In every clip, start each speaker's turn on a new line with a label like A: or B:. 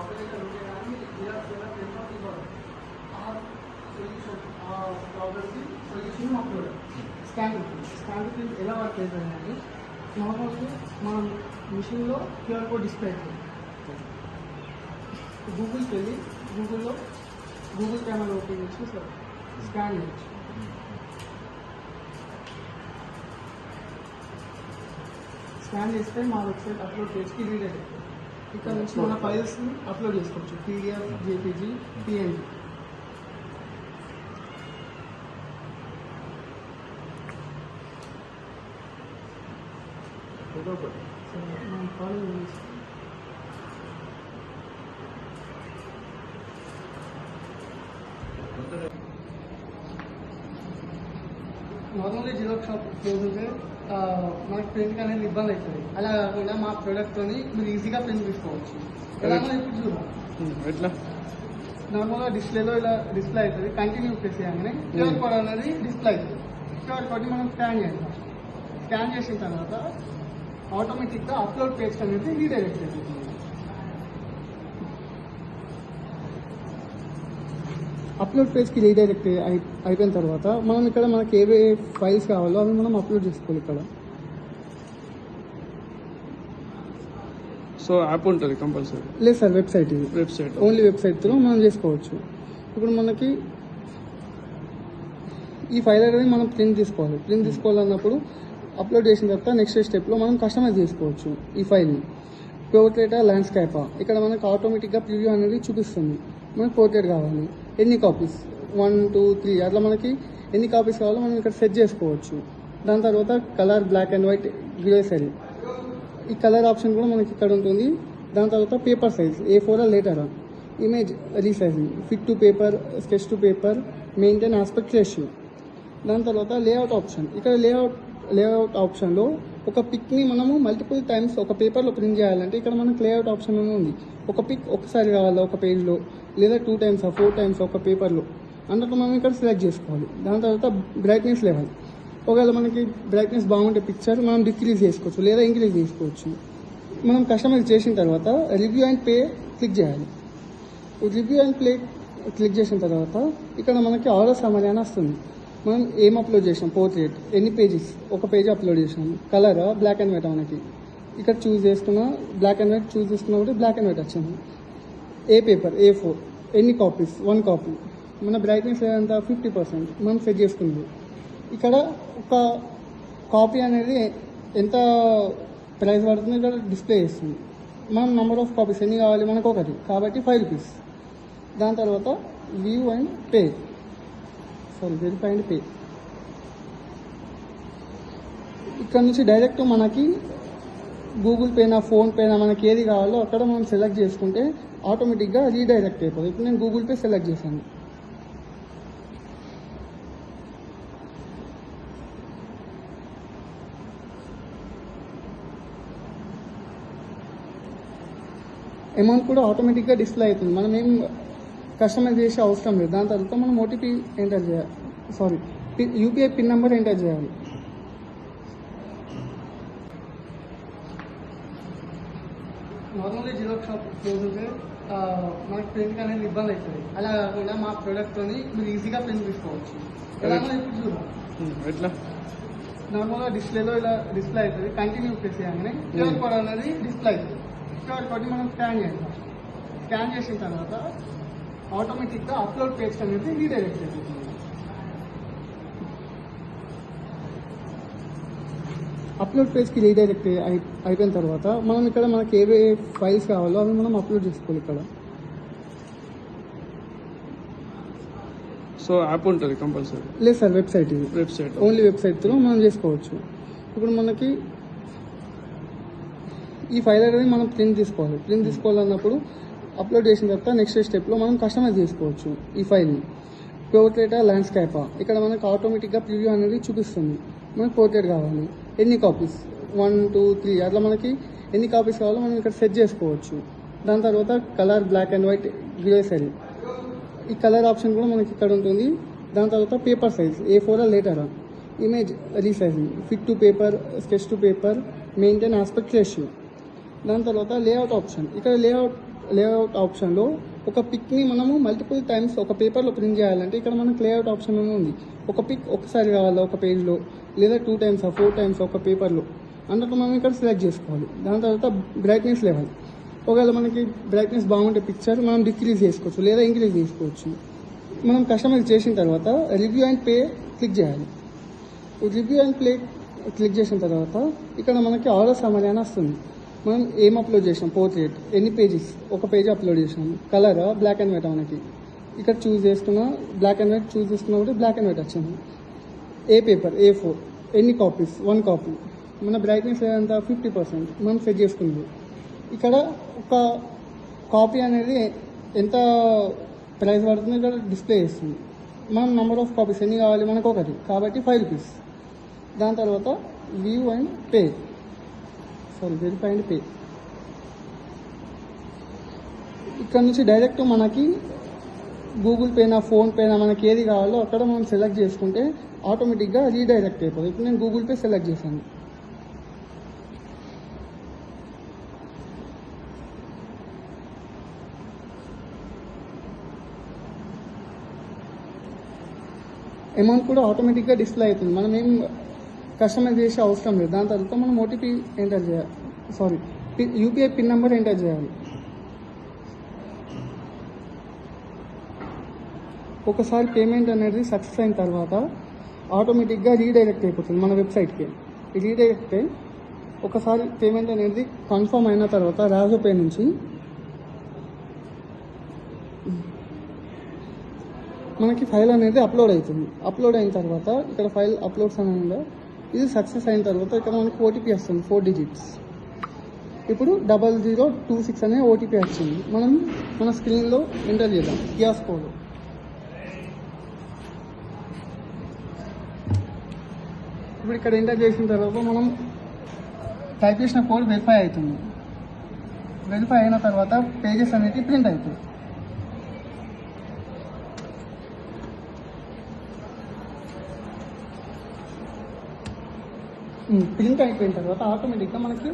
A: Operator ఉంటే కానీ xerox ఇవ్వదు. ఆ సొల్యూషన్ ఆ ప్రాబ్లమ్కి సొల్యూషన్ అప్లోడ్ స్కాన్ ఎలా వర్క్ అవుతుందంటే నార్మల్గా మనం మిషన్లో క్యూఆర్ కోడ్ డిస్ప్లే అవుతుంది. గూగుల్కి వెళ్ళి గూగుల్ కెమెరా ఓపెన్ చేసి స్కాన్ చేయొచ్చు. స్కాన్ చేస్తే మా వెబ్సైట్ అప్లోడ్ పేజ్కి రీడ్ అవుతుంది. ఇక్కడ నుంచి మన ఫైల్స్ని అప్లోడ్ చేసుకోవచ్చు, పీడిఎఫ్, జేపీజీ, పిఎన్జీ. మనం ఫాలోయింగ్ నార్మల్గా జిరాక్స్ షాప్ క్లోజ్ ఉంటే మనకి ప్రింట్ అనేది ఇబ్బంది అవుతుంది. అలా కాకుండా మా ప్రోడక్ట్తో మీరు ఈజీగా ప్రింట్ తీసుకోవచ్చు. ఎలా ఇప్పుడు చూద్దాం.
B: ఎట్లా
A: నార్మల్గా డిస్ప్లేలో ఇలా డిస్ప్లే అవుతుంది. కంటిన్యూ ప్రెస్ చేయగానే క్యూఆర్ కోడ్ అనేది డిస్ప్లే అవుతుంది. క్యూఆర్ కోడ్ని మనం స్కాన్ చేయాలి. స్కాన్ చేసిన తర్వాత ఆటోమేటిక్గా అప్లోడ్ పేజ్ అనేది రీడైరెక్ట్ అవుతుంది. అప్లోడ్ పేజ్కి రీడైరెక్ట్ అయిపోయిన తర్వాత మనం ఇక్కడ మనకి ఏవే ఫైల్స్ కావాలో అవి మనం అప్లోడ్ చేసుకోవాలి. ఇక్కడ
B: సో యాప్ ఉంటుంది కంపల్సరీ?
A: లేదు సార్, వెబ్సైట్ ఇది.
B: వెబ్సైట్
A: ఓన్లీ వెబ్సైట్తో మనం చేసుకోవచ్చు. ఇప్పుడు మనకి ఈ ఫైల్ అనేది మనం ప్రింట్ తీసుకోవాలన్నప్పుడు అప్లోడ్ చేసిన తర్వాత నెక్స్ట్ స్టెప్లో మనం కస్టమైజ్ చేసుకోవచ్చు ఈ ఫైల్ని. పోర్ట్రేటా ల్యాండ్స్కేపా, ఇక్కడ మనకు ఆటోమేటిక్గా ప్రివ్యూ అనేది చూపిస్తుంది. మనకు పోర్ట్రేట్ కావాలి, ఎన్ని కాపీస్ 1, 2, 3 అట్లా మనకి ఎన్ని కాపీస్ కావాలో మనం ఇక్కడ సెట్ చేసుకోవచ్చు. దాని తర్వాత colour black and white, grocery, ఈ కలర్ ఆప్షన్ కూడా మనకి ఇక్కడ ఉంటుంది. దాని తర్వాత పేపర్ సైజ్ A4 లేటరా, image resizing, fit to paper, sketch to paper, maintain aspect ratio. దాని తర్వాత లేఅవుట్ ఆప్షన్, ఇక్కడ లేఅవుట్ ఆప్షన్లో ఒక పిక్ని మనము మల్టిపుల్ టైమ్స్ ఒక పేపర్లో ప్రింట్ చేయాలంటే ఇక్కడ మనకు లేఅవుట్ ఆప్షన్ ఉంది. ఒక పిక్ ఒకసారి కావాలా ఒక పేజ్లో, లేదా 2 times 4 times ఒక పేపర్లో అన్నట్టు మనం ఇక్కడ సెలెక్ట్ చేసుకోవాలి. దాని తర్వాత బ్రైట్నెస్ లెవెల్, ఒకవేళ మనకి బ్రైట్నెస్ బాగుంటే పిక్చర్ మనం డిక్రీజ్ చేసుకోవచ్చు లేదా ఇంక్రీజ్ చేసుకోవచ్చు. మనం కస్టమైజ్ చేసిన తర్వాత రివ్యూ అండ్ పే క్లిక్ చేయాలి. రివ్యూ అండ్ పే క్లిక్ చేసిన తర్వాత ఇక్కడ మనకి ఆర్డర్ సమరీ అని వస్తుంది. మనం ఏం అప్లోడ్ చేసాం, పోర్ట్రేట్, ఎన్ని పేజెస్, ఒక పేజ్ అప్లోడ్ చేసాం, కలర్ బ్లాక్ అండ్ వైట్ మనకి ఇక్కడ చూస్ చేసుకున్నా, బ్లాక్ అండ్ వైట్ చూస్ చేసుకున్నా కూడా బ్లాక్ అండ్ వైట్ వచ్చింది. ఏ పేపర్ A4, ఎన్ని కాపీస్, 1 కాపీ, మన బ్రైట్నెస్ ఎంత 50% మనం సెట్ చేసుకుంది. ఇక్కడ ఒక కాపీ అనేది ఎంత ప్రైస్ పడుతుంది ఇక్కడ డిస్ప్లే చేస్తుంది. మనం నెంబర్ ఆఫ్ కాపీస్ ఎన్ని కావాలి మనకు ఒకటి కాబట్టి 5 rupees. దాని తర్వాత view and pay, verify and pay. ఇక్కడ నుంచి డైరెక్ట్ మనకి గూగుల్ పేనా ఫోన్పేనా మనకి ఏది కావాలో అక్కడ మనం సెలెక్ట్ చేసుకుంటే ఆటోమేటిక్గా రీడైరెక్ట్ అయిపోతుంది. ఇప్పుడు నేను గూగుల్ పే సెలెక్ట్ చేశాను. అమౌంట్ కూడా ఆటోమేటిక్గా డిస్ప్లే అవుతుంది. మనం ఏం కస్టమైజ్ చేసే అవసరం లేదు. దాని తర్వాత మనం ఓటీపీ ఎంటర్ చేయాలి, యూపీఐ పిన్ నెంబర్ ఎంటర్ చేయాలి. నార్మల్గా జిరాక్స్ షాప్ క్లోజ్ ఉంటే మనకి ప్రింట్ అనేది ఇబ్బంది అవుతుంది. అలా కాకుండా మా ప్రోడక్ట్తో మీరు ఈజీగా ప్రింట్ తీసుకోవచ్చు. ఎలా ఇప్పుడు చూద్దాం.
B: ఎట్లా
A: నార్మల్గా డిస్ప్లేలో ఇలా డిస్ప్లే అవుతుంది. కంటిన్యూ ప్రెస్ చేయగానే క్యూఆర్ కోడ్ అనేది డిస్ప్లే అవుతుంది. క్యూఆర్ కోడ్ని మనం స్కాన్ చేయాలి. స్కాన్ చేసిన తర్వాత ఆటోమేటిక్గా అప్లోడ్ పేజ్ అనేది రీడైరెక్ట్ అవుతుంది. అప్లోడ్ పేజ్కి రీడైరెక్ట్ అయిపోయిన తర్వాత మనం ఇక్కడ మనకి ఏవే ఫైల్స్ కావాలో అవి మనం అప్లోడ్ చేసుకోవాలి. ఇక్కడ
B: సో యాప్ ఉంటుంది కంపల్సరీ?
A: లేదు సార్, వెబ్సైట్ ఇది.
B: వెబ్సైట్
A: ఓన్లీ వెబ్సైట్తో మనం చేసుకోవచ్చు. ఇప్పుడు మనకి ఈ ఫైల్ అనేది మనం ప్రింట్ తీసుకోవాలన్నప్పుడు అప్లోడ్ చేసిన తర్వాత నెక్స్ట్ స్టెప్లో మనం కస్టమైజ్ చేసుకోవచ్చు ఈ ఫైల్ని. పోర్ట్రేటా ల్యాండ్స్కేపా, ఇక్కడ మనకు ఆటోమేటిక్గా ప్రివ్యూ అనేది చూపిస్తుంది. మనకు పోర్ట్రేట్ కావాలి, ఎన్ని కాపీస్ 1, 2, 3 అట్లా మనకి ఎన్ని కాపీస్ కావాలో మనం ఇక్కడ సెట్ చేసుకోవచ్చు. దాని తర్వాత colour black and white, grocery, ఈ కలర్ ఆప్షన్ కూడా మనకి ఇక్కడ ఉంటుంది. దాని తర్వాత పేపర్ సైజ్ A4 లేటరా, image resizing, fit to paper, sketch to paper, maintain aspect ratio. దాని తర్వాత లేఅవుట్ ఆప్షన్. ఇక్కడ లేఅవుట్ ఆప్షన్లో ఒక పిక్ని మనము మల్టిపుల్ టైమ్స్ ఒక పేపర్లో ప్రింట్ చేయాలంటే ఇక్కడ మనకు లేఅవుట్ ఆప్షన్ అని ఉంది. ఒక పిక్ ఒకసారి కావాలా ఒక పేజ్లో, లేదా 2 times 4 times ఒక పేపర్లో అన్నట్టు మనం ఇక్కడ సెలెక్ట్ చేసుకోవాలి. దాని తర్వాత బ్రైట్నెస్ లెవెల్. ఒకవేళ మనకి బ్రైట్నెస్ బాగుంటే పిక్చర్ మనం డిక్రీజ్ చేసుకోవచ్చు లేదా ఇంక్రీజ్ చేసుకోవచ్చు. మనం కస్టమైజ్ చేసిన తర్వాత రివ్యూ అండ్ పే క్లిక్ చేయాలి. రివ్యూ అండ్ ప్లే క్లిక్ చేసిన తర్వాత ఇక్కడ మనకి ఆర్డర్ సమరీ అని వస్తుంది. మనం ఏం అప్లోడ్ చేసాం, పోర్ట్రేట్, ఎన్ని పేజెస్, ఒక పేజ్ అప్లోడ్ చేసాం, కలర్ బ్లాక్ అండ్ వైట్ మనకి ఇక్కడ చూస్ చేసుకున్నా, బ్లాక్ అండ్ వైట్ చూస్ చేసుకున్నా కూడా బ్లాక్ అండ్ వైట్ వచ్చింది. ఏ పేపర్, A4, ఎన్ని కాపీస్, 1 copy, మన బ్రైట్నెస్ ఎంత 50% మనం సెట్ చేసుకుంది. ఇక్కడ ఒక కాపీ అనేది ఎంత ప్రైస్ పడుతుంది ఇక్కడ డిస్ప్లే చేస్తుంది. మనం నెంబర్ ఆఫ్ కాపీస్ ఎన్ని కావాలి మనకు ఒకటి కాబట్టి 5 rupees. దాని తర్వాత view and pay, verify and pay. ఇక్కడ నుంచి డైరెక్ట్ మనకి గూగుల్ పేనా ఫోన్పేనా మనకి ఏది కావాలో అక్కడ మనం సెలెక్ట్ చేసుకుంటే ఆటోమేటిక్గా రీడైరెక్ట్ అయిపోతుంది. ఇప్పుడు నేను గూగుల్ పే సెలెక్ట్ చేశాను. అమౌంట్ కూడా ఆటోమేటిక్గా డిస్ప్లే అవుతుంది. మనం ఏం కస్టమైజ్ చేసే అవసరం లేదు. దాని తర్వాత మనం ఓటీపీ ఎంటర్ చేయాలి, యూపీఐ పిన్ నెంబర్ ఎంటర్ చేయాలి. ఒకసారి పేమెంట్ అనేది సక్సెస్ అయిన తర్వాత ఆటోమేటిక్గా రీడైరెక్ట్ అయిపోతుంది మన వెబ్సైట్కి. రీడైరెక్ట్ అయి ఒకసారి పేమెంట్ అనేది కన్ఫర్మ్ అయిన తర్వాత రాజో పే నుంచి మనకి ఫైల్ అనేది అప్లోడ్ అవుతుంది. అప్లోడ్ అయిన తర్వాత ఇక్కడ ఫైల్ అప్లోడ్స్ అని ఉందా, ఇది సక్సెస్ అయిన తర్వాత ఇక్కడ మనకి ఓటీపీ వస్తుంది 4 digits. ఇప్పుడు 0026 అనే ఓటీపీ వచ్చింది. మనం మన స్క్రీన్లో ఎంటర్ చేద్దాం కియాస్క్ కోడ్. ఇప్పుడు ఇక్కడ ఎంటర్ చేసిన తర్వాత మనం టైప్ చేసిన కోడ్ వెరిఫై అవుతుంది. వెరిఫై అయిన తర్వాత పేజెస్ అనేవి ప్రింట్ అవుతాయి. ప్రింట్ అయిపోయిన తర్వాత ఆటోమేటిక్గా మనకి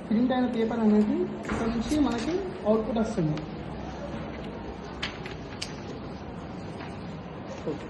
A: ప్రింట్ అయిన పేపర్ అనేది ఇక్కడ నుంచి మనకి అవుట్పుట్ వస్తుంది. ఓకే.